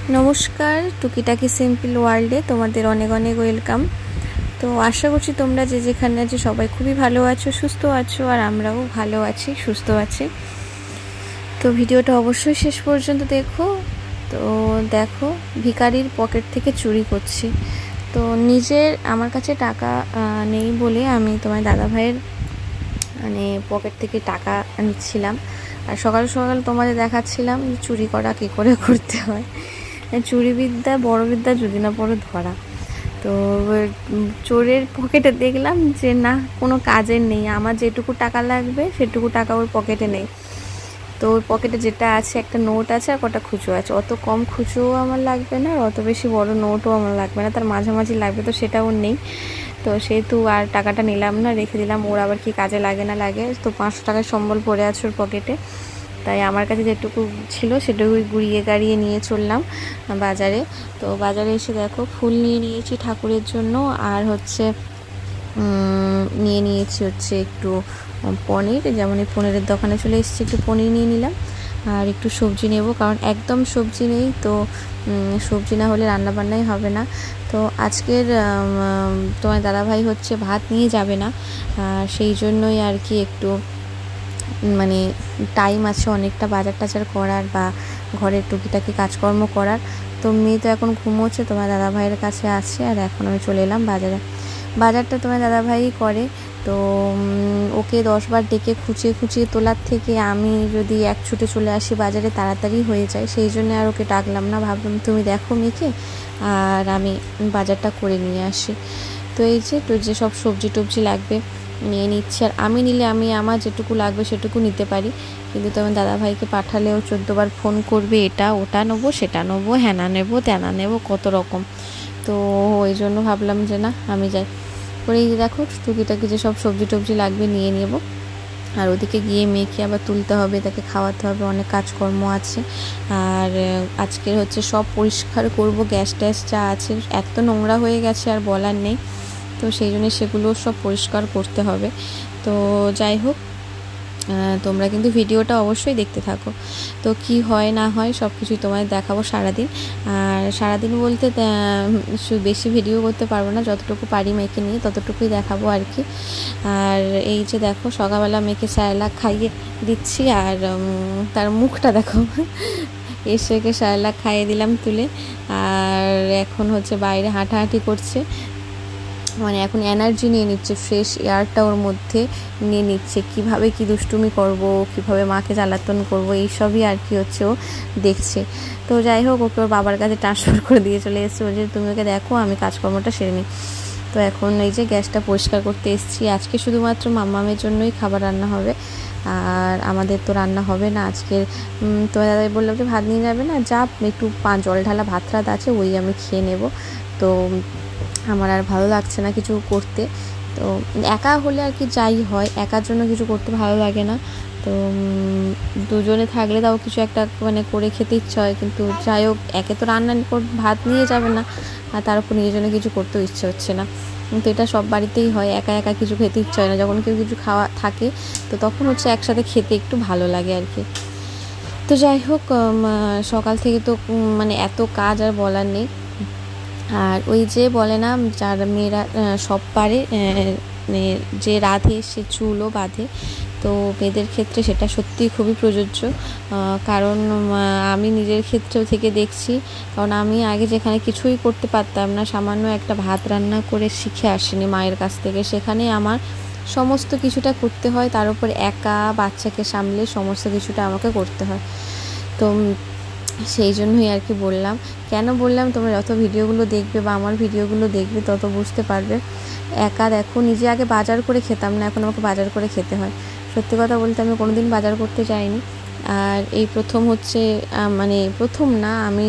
নমস্কার, টুকিটাকি সিম্পল ওয়ার্ল্ডে তোমাদের অনেক অনেক ওয়েলকাম। তো আশা করছি তোমরা যে যেখানে আছো সবাই খুবই ভালো আছো, সুস্থ আছো, আর আমরাও ভালো আছি, সুস্থ আছি। তো ভিডিওটা অবশ্যই শেষ পর্যন্ত দেখো। তো দেখো, ভিখারির পকেট থেকে চুরি করছি। তো আমার কাছে টাকা নেই বলে আমি তোমার দাদা ভাইয়ের পকেট থেকে টাকা নিচ্ছিলাম। আর সকাল সকাল তোমাদের দেখাচ্ছিলাম চুরি করা কী করে করতে হয়। চুরি বিদ্যা বড় বিদ্যা, যদি না পড়ো ধরা। তো চোরের পকেটে দেখলাম যে না, কোনো কাজের নেই, আমার যেটুকু টাকা লাগবে সেটুকু টাকা ওর পকেটে নেই। তো ওর পকেটে যেটা আছে একটা নোট আছে আর কটা খুচরো আছে। অত কম খুচরোও আমার লাগবে না, আর অত বেশি বড় নোটও আমার লাগবে না, তার মাঝামাঝি লাগবে, তো সেটাও নেই। তো সেহেতু আর টাকাটা নিলাম না, রেখে দিলাম। ওর আবার কি কাজে লাগে না লাগে। তো 500 টাকার সম্বল পড়ে আছে ওর পকেটে, তাই আমার কাছে যেটুকু ছিল সেটুকুই গুড়িয়ে গাড়িয়ে নিয়ে চললাম বাজারে। তো বাজারে এসে দেখো, ফুল নিয়ে নিয়েছি ঠাকুরের জন্য, আর নিয়েছি একটু পনির। যেমন এই পনিরের দোকানে চলে এসেছি, একটু পনির নিয়ে নিলাম, আর একটু সবজি নেব, কারণ একদম সবজি নেই। তো সবজি না হলে রান্নাবান্নাই হবে না। তো আজকের তোমার দাদাভাই ভাত নিয়ে যাবে না, সেই জন্যই আর কি একটু টাইম আছে অনেকটা বাজার টাজার করার বা ঘরের টুকিটাকি কাজকর্ম করার। তো মেয়ে তো এখন ঘুমোচ্ছে, তোমার দাদাভাইয়ের কাছে আছে, আর এখন আমি চলে এলাম বাজারে। বাজারটা তোমার দাদাভাই করে। তো ওকে 10 বার ডেকে খুঁচিয়ে তোলার থেকে আমি যদি এক ছুটে চলে আসি বাজারে, তাড়াতাড়ি হয়ে যায়। সেই জন্য আর ওকে ডাকলাম না, ভাবলাম তুমি দেখো মেয়েকে, আর আমি বাজারটা করে নিয়ে আসি। তো এই যে সব সবজি টবজি লাগবে নিয়ে নিচ্ছি। আর আমি নিলে আমি আমার যেটুকু লাগবে সেটুকু নিতে পারি, কিন্তু তোমার দাদাভাইকে পাঠালেও 14 বার ফোন করবে, এটা ওটা নেবো, সেটা নেবো, হ্যানা নেবো, ত্যানা নেবো, কত রকম। তো ওই জন্য ভাবলাম যে না, আমি যাই করে। এই যে দেখো, টুকিটাকি যে সব সবজি টবজি লাগবে নিয়ে নেবো। আর ওদিকে গিয়ে মেয়েকে আবার তুলতে হবে, তাকে খাওয়াতে হবে, অনেক কাজকর্ম আছে। আর আজকের সব পরিষ্কার করব, গ্যাস ট্যাস যা আছে এত নোংরা হয়ে গেছে আর বলার নেই। তো সেই জন্য সেগুলো সব পরিষ্কার করতে হবে। তো যাই হোক, তোমরা কিন্তু ভিডিওটা অবশ্যই দেখতে থাকো। তো কি হয় না হয় সব কিছুই তোমায় দেখাবো সারাদিন। আর সারাদিন বলতে বেশি ভিডিও করতে পারবো না, যতটুকু পারি মেয়েকে নিয়ে ততটুকুই দেখাবো আর কি। আর এই যে দেখো, সকালবেলা মেয়েকে স্যালাড খাইয়ে দিচ্ছি, আর তার মুখটা দেখো এসে স্যালাড খাইয়ে দিলাম তুলে। আর এখন বাইরে হাঁটাহাঁটি করছে, এখন এনার্জি নিয়ে নিচ্ছে, ফ্রেশ এয়ারটা ওর মধ্যে নিয়ে নিচ্ছে, কিভাবে কি দুষ্টুমি করব, কিভাবে মাকে জ্বালাতন করব, এইসবই আর কি ও দেখছে। তো যাই হোক, ওকে ওর বাবার কাছে ট্রান্সফার করে দিয়ে চলে এসেছে, যে তুমি ওকে দেখো, আমি কাজকর্মটা সেরে নিই। তো এখন এই যে গ্যাসটা পরিষ্কার করতে এসেছি। আজকে শুধুমাত্র মাম্মামের জন্যই খাবার রান্না হবে, আর আমাদের তো রান্না হবে না আজকের। তো দাদাই বললাম যে ভাত নিয়ে যাবে না, যা একটু জল ঢালা ভাত রাত আছে, ওই আমি খেয়ে নেব। তো আমার আর ভালো লাগছে না কিছু করতে। তো একা হলে আর কি যাই হয়, একার জন্য কিছু করতে ভালো লাগে না। তো দুজনে থাকলে তাও কিছু একটা করে খেতে ইচ্ছা হয়, কিন্তু যাই হোক, একে তো রান্না ভাত নিয়ে যাবে না, আর তার উপর নিজের জন্য কিছু করতেও ইচ্ছে হচ্ছে না। কিন্তু এটা সব বাড়িতেই হয়, একা একা কিছু খেতে ইচ্ছা হয় না। যখন কেউ কিছু খাওয়া থাকে তো তখন একসাথে খেতে একটু ভালো লাগে আর কি। তো যাই হোক, সকাল থেকে তো এত কাজ আর বলার নেই। আর ওই যে বলে না, যার মেয়েরা সব পারে, যে রাধে সে চুলও বাঁধে। তো মেয়েদের ক্ষেত্রে সেটা সত্যিই খুবই প্রযোজ্য, কারণ আমি নিজের ক্ষেত্রেও থেকে দেখছি। কারণ আমি আগে যেখানে কিছুই করতে পারতাম না, সামান্য একটা ভাত রান্না করে শিখে আসিনি মায়ের কাছ থেকে, সেখানে আমার সমস্ত কিছুটা করতে হয়, তার উপর একা বাচ্চাকে সামলে সমস্ত কিছুটা আমাকে করতে হয়। তো সেই জন্যই আর কি বললাম। কেন বললাম, তোমরা যত ভিডিওগুলো দেখবে বা আমার ভিডিওগুলো দেখবে তত বুঝতে পারবে। একা দেখো, নিজে আগে বাজার করে খেতাম না, এখন আমাকে বাজার করে খেতে হয়। সত্যি কথা বলতে আমি কোনোদিন বাজার করতে যাইনি, আর এই প্রথম প্রথম না, আমি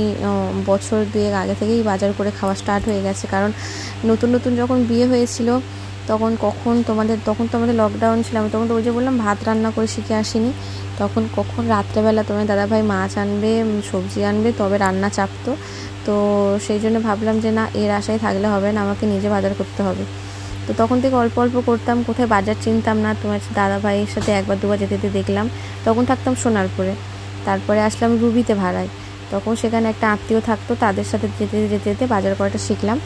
বছর 2 আগে থেকেই বাজার করে খাওয়া স্টার্ট হয়ে গেছে। কারণ নতুন নতুন যখন বিয়ে হয়েছিল তখন তোমাদের লকডাউন ছিল, আমি তখন তো ওই যে বললাম ভাত রান্না করে শিখে আসিনি। তখন রাত্রেবেলা তোমার দাদাভাই মাছ আনবে, সবজি আনবে, তবে রান্না চাপতো। তো সেই জন্য ভাবলাম যে না, এর আশায় থাকলে হবে না, আমাকে নিজে বাজার করতে হবে। তো তখন থেকে অল্প অল্প করতাম, কোথায় বাজার চিনতাম না। তোমার দাদাভাইয়ের সাথে 1-2 বার যেতে দেখলাম। তখন থাকতাম সোনারপুরে, তারপরে আসলাম রুবিতে ভাড়ায়। তখন সেখানে একটা আত্মীয় থাকতো, তাদের সাথে যেতে যেতে যেতে বাজার করাটা শিখলাম।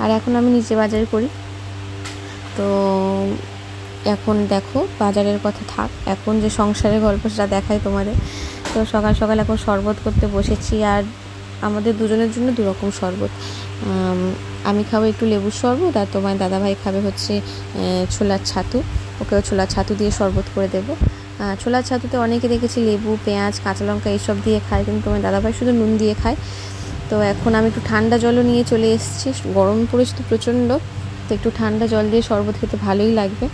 আর এখন আমি নিজে বাজার করি। তো এখন দেখো বাজারের কথা থাক, এখন যে সংসারের গল্প সেটা দেখাই তোমাদের। তো সকাল সকাল এখন শরবত করতে বসেছি, আর আমাদের দুজনের জন্য 2 রকম শরবত। আমি খাবো একটু লেবুর শরবত, আর তোমার দাদাভাই খাবে হচ্ছে ছোলার ছাতু। ওকেও ছোলার ছাতু দিয়ে শরবত করে দেবো। ছোলার ছাতুতে অনেকে দেখেছি লেবু, পেঁয়াজ, কাঁচা লঙ্কা এইসব দিয়ে খায়, কিন্তু তোমার দাদাভাই শুধু নুন দিয়ে খায়। তো এখন আমি একটু ঠান্ডা জলও নিয়ে চলে এসেছি, গরম পড়েছে তো প্রচণ্ড, তো একটু ঠান্ডা জল দিয়ে শরবত খেতে ভালোই লাগবে।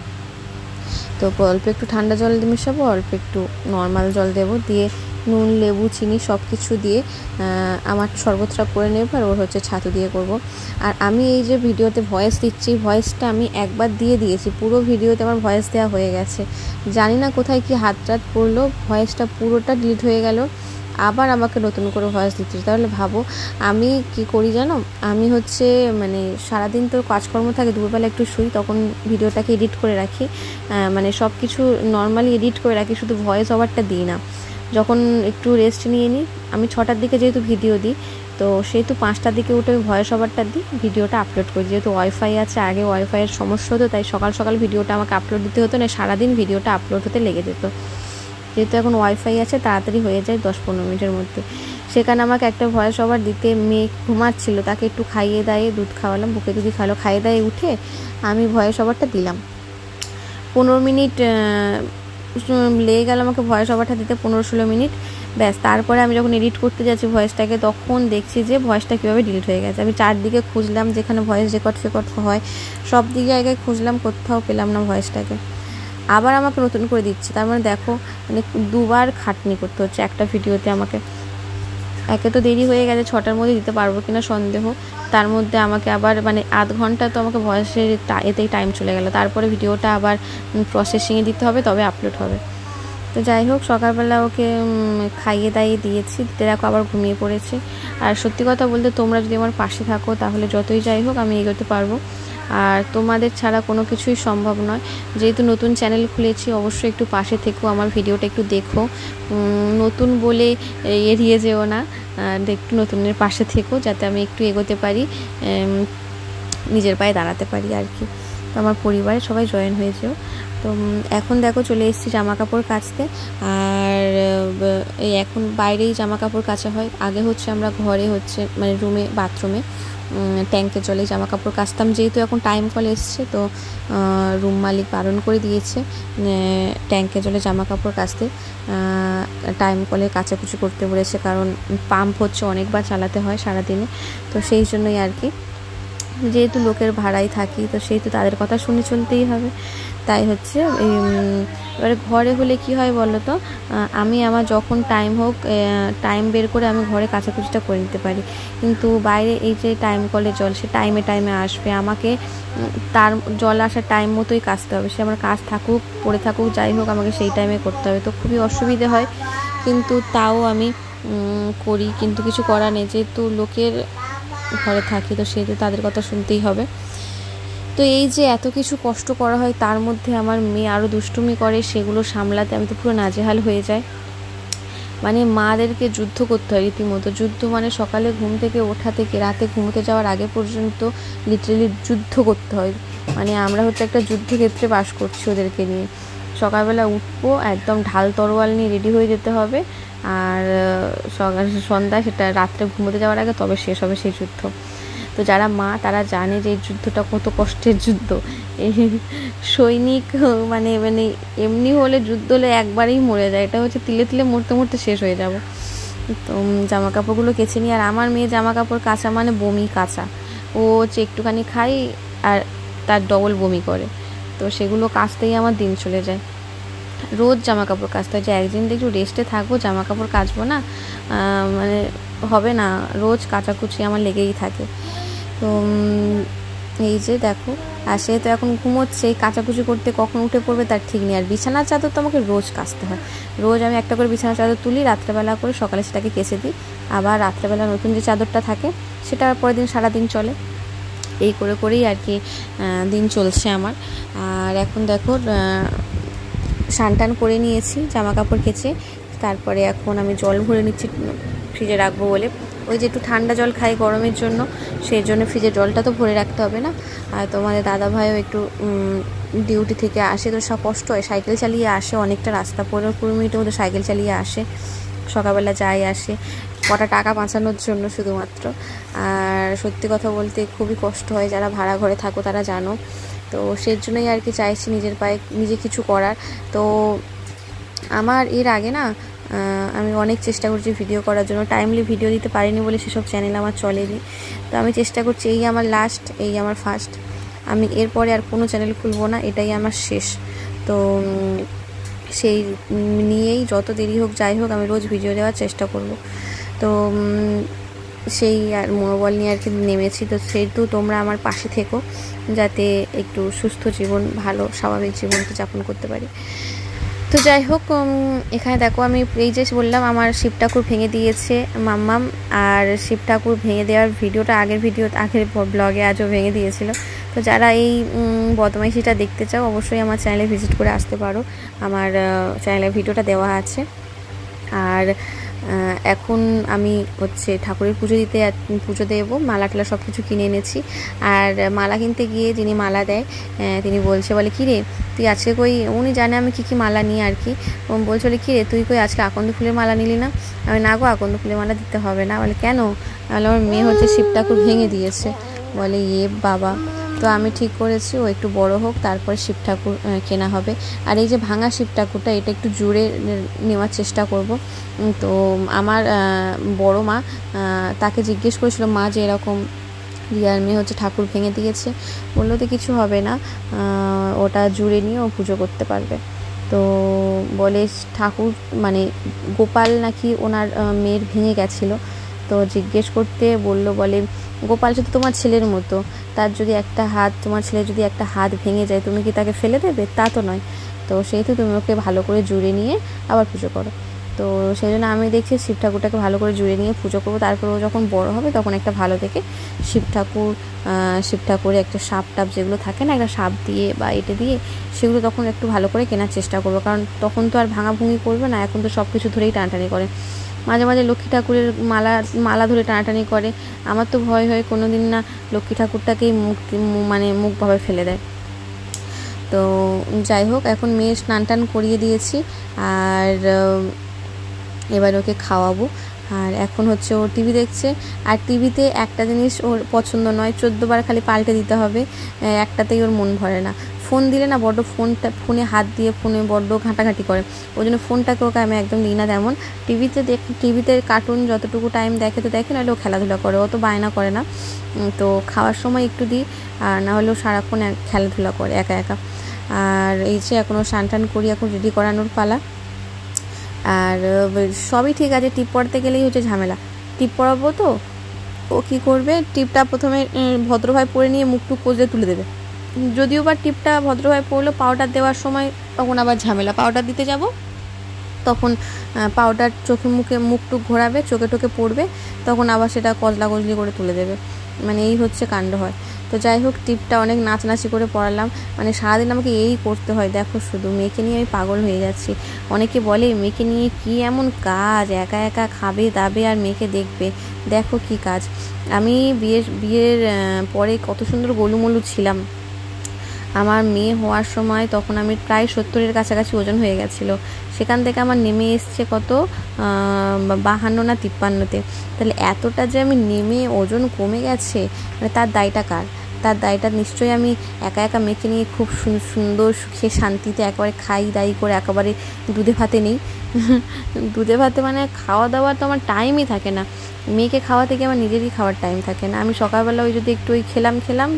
তো অল্প একটু ঠান্ডা জল দিয়ে মেশাবো, অল্প একটু নর্মাল জল দেবো, দিয়ে নুন, লেবু, চিনি সব কিছু দিয়ে আমার শরবতটা করে নেব। আর ওর হচ্ছে ছাতু দিয়ে করব। আর আমি এই যে ভিডিওতে ভয়েস দিচ্ছি, ভয়েসটা আমি একবার দিয়ে দিয়েছি, পুরো ভিডিওতে আমার ভয়েস দেওয়া হয়ে গেছে। জানি না কোথায় কি হাত পড়লো, ভয়েসটা পুরোটা ডিলিট হয়ে গেল, আবার আমাকে নতুন করে ভয়েস দিচ্ছি। তাহলে ভাবো আমি কি করি জানো, আমি হচ্ছে মানে সারাদিন তো কাজকর্ম থাকে, দুপুরবেলা একটু শুই, তখন ভিডিওটাকে এডিট করে রাখি, মানে সব কিছু নর্মালি এডিট করে রাখি, শুধু ভয়েস ওভারটা দিই না। যখন একটু রেস্ট নিয়ে নিই, আমি 6টার দিকে যেহেতু ভিডিও দিই, তো সেহেতু 5টার দিকে উঠে আমি ভয়েস ওভারটা দিই, ভিডিওটা আপলোড করি। যেহেতু ওয়াইফাই আছে, আগে ওয়াইফাইয়ের সমস্যা হতো, তাই সকাল সকাল ভিডিওটা আমাকে আপলোড দিতে হতো না, সারাদিন ভিডিওটা আপলোড হতে লেগে যেত। যেহেতু এখন ওয়াইফাই আছে, তাড়াতাড়ি হয়ে যায় 10-15 মিনিটের মধ্যে। সেখানে আমাকে একটা ভয়েস ওভার দিতে, মেয়ে ঘুমাচ্ছিল, তাকে একটু খাইয়ে দাইয়ে দুধ খাওয়ালাম, বুকে দুধই খাওয়ালো, খাইয়ে দাইয়ে উঠে আমি ভয়েস ওভারটা দিলাম। 15 মিনিট লেগে গেল আমাকে ভয়েস ওভারটা দিতে, 15-16 মিনিট ব্যাস। তারপরে আমি যখন এডিট করতে যাচ্ছি ভয়েসটাকে, তখন দেখছি যে ভয়েসটা কীভাবে ডিলিট হয়ে গেছে। আমি চারদিকে খুঁজলাম, যেখানে ভয়েস রেকর্ড হয় সব দিকে জায়গায় খুঁজলাম, কোথাও পেলাম না ভয়েসটাকে। আবার আমাকে নতুন করে দিচ্ছে। তার মানে দেখো, মানে 2বার খাটনি করতে হচ্ছে একটা ভিডিওতে আমাকে। একে তো দেরি হয়ে গেছে, 6টার মধ্যে দিতে পারবো কিনা সন্দেহ, তার মধ্যে আমাকে আবার মানে আধ ঘন্টা তো আমাকে ভয়েসের এতেই টাইম চলে গেল। তারপরে ভিডিওটা আবার প্রসেসিংয়ে দিতে হবে, তবে আপলোড হবে। তো যাই হোক, সকালবেলা ওকে খাইয়ে দাইয়ে দিয়েছি, দিতে দেখো আবার ঘুমিয়ে পড়েছে। আর সত্যি কথা বলতে, তোমরা যদি আমার পাশে থাকো তাহলে যতই যাই হোক আমি এগোতে পারবো, আর তোমাদের ছাড়া কোনো কিছুই সম্ভব নয়। যেহেতু নতুন চ্যানেল খুলেছি, অবশ্যই একটু পাশে থেকো, আমার ভিডিওটা একটু দেখো, নতুন বলে এড়িয়ে যেও না, একটু নতুনের পাশে থেকো, যাতে আমি একটু এগোতে পারি, নিজের পায়ে দাঁড়াতে পারি আর কি। তো আমার পরিবারে সবাই জয়েন হয়ে যেও। তো এখন দেখো চলে এসেছি জামা কাপড় কাচতে। আর এই এখন বাইরেই জামা কাপড় কাচা হয়, আগে হচ্ছে আমরা ঘরে হচ্ছে মানে রুমে, বাথরুমে ট্যাঙ্কের জলে জামা কাপড় কাচতাম। যেহেতু এখন টাইম কল এসছে, তো রুম মালিক বারণ করে দিয়েছে ট্যাঙ্কের জলে জামা কাপড় কাচতে, টাইম কলে কাচাকুচি করতে বলেছে, কারণ পাম্প হচ্ছে অনেকবার চালাতে হয় সারাদিনে। তো সেই জন্যই আর কি, যেহেতু লোকের ভাড়ায় থাকি, তো সেহেতু তাদের কথা শুনে চলতেই হবে। তাই হচ্ছে এবারে ঘরে হলে কি হয় বলো তো, আমি আমার যখন টাইম হোক, টাইম বের করে আমি ঘরে কাচাকুচিটা করে নিতে পারি। কিন্তু বাইরে এই যে টাইম কলের জল, সে টাইমে আসবে, আমাকে তার জল আসার টাইম মতোই কাচতে হবে। সে আমার কাজ থাকুক, পড়ে থাকুক, যাই হোক, আমাকে সেই টাইমে করতে হবে। তো খুবই অসুবিধে হয়, কিন্তু তাও আমি করি, কিন্তু কিছু করার নেই, যেহেতু লোকের ঘরে থাকি, তো সেহেতু তাদের কথা শুনতেই হবে। তো এই যে এত কিছু কষ্ট করা হয়, তার মধ্যে আমার মেয়ে আরও দুষ্টুমি করে, সেগুলো সামলাতে আমি তো পুরো নাজেহাল হয়ে যাই। মানে মাদেরকে যুদ্ধ করতে হয় রীতিমতো। যুদ্ধ মানে সকালে ঘুম থেকে ওঠা থেকে রাতে ঘুমোতে যাওয়ার আগে পর্যন্ত লিটারেলি যুদ্ধ করতে হয়। মানে আমরা হচ্ছে একটা যুদ্ধক্ষেত্রে বাস করছি ওদেরকে নিয়ে। সকালবেলা উঠবো, একদম ঢাল তরোয়াল নিয়ে রেডি হয়ে যেতে হবে, আর সন্ধ্যায় সেটা রাত্রে ঘুমোতে যাওয়ার আগে তবে শেষ হবে সেই যুদ্ধ। তো যারা মা তারা জানে যে এই যুদ্ধটা কত কষ্টের যুদ্ধ। এই সৈনিক মানে এমনি হলে, যুদ্ধ হলে একবারেই মরে যায়, এটা হচ্ছে তিলে তিলে মরতে মরতে শেষ হয়ে যাব। তো জামা কাপড়গুলো কেচে নিই। আর আমার মেয়ে জামা কাপড় কাচা মানে বমি কাচা, ও হচ্ছে একটুখানি খাই আর তার ডবল বমি করে, তো সেগুলো কাচতেই আমার দিন চলে যায়। রোজ জামা কাপড় কাচতে হয়, যে একদিন একটু রেস্টে থাকবো, জামা কাপড় কাচবো না, মানে হবে না, রোজ কাচাকুচি আমার লেগেই থাকে। তো এই যে দেখো, আর সে তো এখন ঘুমোচ্ছে, কাচাকুচি করতে কখন উঠে পড়বে তার ঠিক নেই। আর বিছানার চাদর তো আমাকে রোজ কাচতে হয়, রোজ আমি একটা করে বিছানার চাদর তুলি, রাত্রেবেলা করে, সকালে সেটাকে কেচে দিই, আবার রাত্রেবেলা নতুন যে চাদরটা থাকে সেটা পরের দিন সারাদিন চলে। এই করে করেই আর কি দিন চলছে আমার। আর এখন দেখো স্নান টান করে নিয়েছি জামা কাপড় কেচে, তারপরে এখন আমি জল ভরে নিচ্ছি ফ্রিজে রাখবো বলে। ওই যে একটু ঠান্ডা জল খাই গরমের জন্য, সেই জন্য ফ্রিজের জলটা তো ভরে রাখতে হবে না। আর তোমাদের দাদাভাইও একটু ডিউটি থেকে আসে, তো সব কষ্ট হয়, সাইকেল চালিয়ে আসে, অনেকটা রাস্তা 15-20 মিনিটের মধ্যে সাইকেল চালিয়ে আসে, সকালবেলা যায় আসে কটা টাকা বাঁচানোর জন্য শুধুমাত্র। আর সত্যি কথা বলতে খুবই কষ্ট হয়, যারা ভাড়া ঘরে থাকো তারা জানো। তো সেই জন্যই আর কি চাইছি নিজের পায়ে নিজে কিছু করার। তো আমার এর আগে না আমি অনেক চেষ্টা করছি ভিডিও করার জন্য, টাইমলি ভিডিও দিতে পারিনি বলে সেসব চ্যানেল আমার চলেনি। তো আমি চেষ্টা করছি, এই আমার লাস্ট, এই আমার ফার্স্ট, আমি এরপরে আর কোনো চ্যানেল খুলবো না, এটাই আমার শেষ। তো সেই নিয়েই যত দেরি হোক যাই হোক আমি রোজ ভিডিও দেওয়ার চেষ্টা করব। তো সেই আর মনোবল নিয়ে আর কি নেমেছি। তো সেহেতু তোমরা আমার পাশে থেকো, যাতে একটু সুস্থ জীবন, ভালো স্বাভাবিক জীবনকে যাপন করতে পারি। তো যাই হোক, এখানে দেখো আমি এই যে বললাম আমার শিব ঠাকুর ভেঙে দিয়েছে মাম্মাম, আর শিব ঠাকুর ভেঙে দেওয়ার ভিডিওটা আগের ব্লগে আজও ভেঙে দিয়েছিল। তো যারা এই বদমাইশিটা দেখতে চাও অবশ্যই আমার চ্যানেলে ভিজিট করে আসতে পারো, আমার চ্যানেলে ভিডিওটা দেওয়া আছে। আর এখন আমি হচ্ছে ঠাকুরের পুজো দেবো, মালা টালা সব কিছু কিনে এনেছি। আর মালা কিনতে গিয়ে যিনি মালা দেয় তিনি বলে কী রে তুই আজকে কই, উনি জানে আমি কী মালা নিই আর কি, বলছে বলে কী রে তুই কই আজকে আকন্দ ফুলের মালা নিলি না? আমি না গো, আকন্দ ফুলের মালা দিতে হবে না। বলে কেন? তাহলে আমার মেয়ে হচ্ছে শিব ঠাকুর ভেঙে দিয়েছে। বলে বাবা। তো আমি ঠিক করেছি ও একটু বড় হোক, তারপর শিব ঠাকুর কেনা হবে। আর এই যে ভাঙা শিব ঠাকুরটা, এটা একটু জুড়ে নেওয়ার চেষ্টা করব। তো আমার বড় মা তাকে জিজ্ঞেস করেছিল, মা যে এরকম রিয়ার মেয়ে হচ্ছে ঠাকুর ভেঙে দিয়েছে, বললো তো কিছু হবে না, ওটা জুড়ে নিয়ে ও পুজো করতে পারবে। তো বলে ঠাকুর মানে গোপাল নাকি ওনার মেয়ের ভেঙে গেছিলো। তো জিজ্ঞেস করতে বলে গোপাল শুধু তোমার ছেলের মতো, তার যদি একটা হাত, তোমার ছেলে যদি একটা হাত ভেঙে যায় তুমি কি তাকে ফেলে দেবে? তা তো নয়। তো সেহেতু তুমি ওকে ভালো করে জুড়ে নিয়ে আবার পুজো করো। তো সেই জন্য আমি দেখছি শিব ঠাকুরটাকে ভালো করে জুড়ে নিয়ে পুজো করবো। তারপর ও যখন বড় হবে তখন একটা ভালো থেকে শিব ঠাকুরে একটা সাপ টাপ যেগুলো থাকে না, একটা সাপ দিয়ে বা এটে দিয়ে সেগুলো তখন একটু ভালো করে কেনার চেষ্টা করবো, কারণ তখন তো আর ভাঙাভুঙি করবে না, এখন তো সব কিছু ধরেই টানাটানি করে। মাঝে মাঝে লক্ষ্মী ঠাকুরের মালা ধরে টানাটানি করে, আমার তো ভয় হয় কোনো দিন না লক্ষ্মী ঠাকুরটাকেই মুখভাবে ফেলে দেয়। তো যাই হোক, এখন মেয়ে স্নান টান করিয়ে দিয়েছি, আর এবার ওকে খাওয়াবো। আর এখন হচ্ছে ও টিভি দেখছে, আর টিভিতে একটা জিনিস ওর পছন্দ নয়, 14 বার খালি পাল্টে দিতে হবে, একটাতেই ওর মন ভরে না। ফোন দিলে না বড্ড ফোনে হাত দিয়ে ফোনে বড্ড ঘাঁটাঘাঁটি করে, ওই জন্য ফোনটাকে ওকে আমি একদম দিই না তেমন। টিভিতে কার্টুন যতটুকু টাইম দেখে তো দেখে, নাহলে ও খেলাধুলা করে, ও তো বায়না করে না। তো খাওয়ার সময় একটু দিই, আর না হলেও সারাক্ষণ খেলাধুলা করে একা একা। আর এই যে এখনও স্নান টান করি, এখন রেডি করানোর পালা। আর সবই ঠিক আছে, টিপ পড়াতে গেলেই হচ্ছে ঝামেলা। টিপ পড়াবো তো ও কী করবে, টিপটা প্রথমে ভদ্রভাবে পরে নিয়ে মুখটুক কজলে তুলে দেবে। যদিও বা টিপটা ভদ্রভাবে পড়লো, পাউডার দেওয়ার সময় তখন আবার ঝামেলা, পাউডার দিতে যাব তখন পাউডার চোখে মুখটুক ঘোরাবে, চোখে টোকে পড়বে, তখন আবার সেটা কজলা কজলি করে তুলে দেবে, মানে এই হচ্ছে কাণ্ড হয়। তো যাই হোক, টিপটা অনেক নাচনাচি করে পড়ালাম, মানে সারাদিন আমাকে এই করতে হয়। দেখো শুধু মেয়েকে নিয়ে আমি পাগল হয়ে যাচ্ছি। অনেকে বলে মেয়েকে নিয়ে কি এমন কাজ, একা একা খাবে দাবে আর মেয়েকে দেখবে, দেখো কি কাজ। আমি বিয়ের পরে কত সুন্দর গোলুমলু ছিলাম। আমার মেয়ে হওয়ার সময় তখন আমি প্রায় 70-এর কাছাকাছি ওজন হয়ে গেছিলো, সেখান থেকে আমার নেমে এসছে কত 52 না 53-তে। তাহলে এতটা যে আমি নেমে ওজন কমে গেছে, মানে তার দায়টা কার? তার দায়টা নিশ্চয়ই আমি একা একা মেয়েকে নিয়ে খুব সুন্দর সুখে শান্তিতে একেবারে খাই দাই করে একেবারে দুধে ভাতে নেই। দুধে ভাতে মানে খাওয়া দাওয়ার তো আমার টাইমই থাকে না, মেয়েকে খাওয়াতে গিয়ে আমার নিজেরই খাওয়ার টাইম থাকে না। আমি সকালবেলা ওই যদি একটু ওই খেলাম,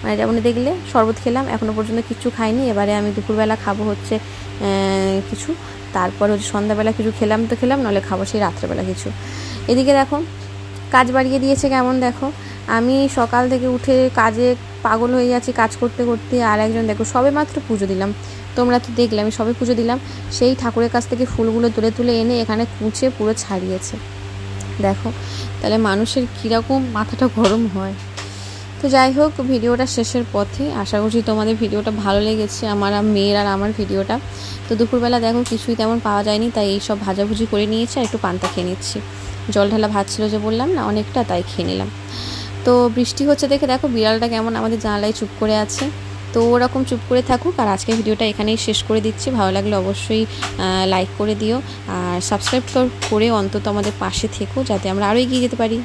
মানে যেমন দেখলে শরবত খেলাম, এখনও পর্যন্ত কিছু খাইনি। এবারে আমি দুপুরবেলা খাবো হচ্ছে কিছু, তারপর হচ্ছে সন্ধ্যাবেলা কিছু খেলাম তো খেলাম, নাহলে খাবো সেই রাত্রেবেলা কিছু। এদিকে দেখো কাজ বাড়িয়ে দিয়েছে কেমন, দেখো আমি সকাল থেকে উঠে কাজে পাগল হয়ে যাচ্ছি কাজ করতে করতে। আর একজন দেখো সবে মাত্র পুজো দিলাম, তোমরা তো দেখলে আমি সবে পুজো দিলাম, সেই ঠাকুরের কাছ থেকে ফুলগুলো তুলে তুলে এনে এখানে কুঁচে পুরো ছাড়িয়েছে। দেখো তাহলে মানুষের কীরকম মাথাটা গরম হয়। তো যাই হোক, ভিডিওটা শেষের পথে, আশা করছি তোমাদের ভিডিওটা ভালো লেগেছে, আমার মেয়ের আর আমার ভিডিওটা। তো দুপুরবেলা দেখো কিছুই তেমন পাওয়া যায়নি, তাই এইসব ভাজাভুজি করে নিয়েছি আর একটু পান্তা খেয়ে নিচ্ছি। জল ঢালা ভাত ছিল যে বললাম না অনেকটা, তাই খেয়ে নিলাম। তো বৃষ্টি হচ্ছে দেখে দেখো বিড়ালটা কেমন আমাদের জানালায় চুপ করে আছে। তো ওরকম চুপ করে থাকুক, আর আজকের ভিডিওটা এখানেই শেষ করে দিচ্ছি। ভালো লাগলে অবশ্যই লাইক করে দিও, আর সাবস্ক্রাইব করে অন্তত আমাদের পাশে থেকো, যাতে আমরা আরও এগিয়ে যেতে পারি।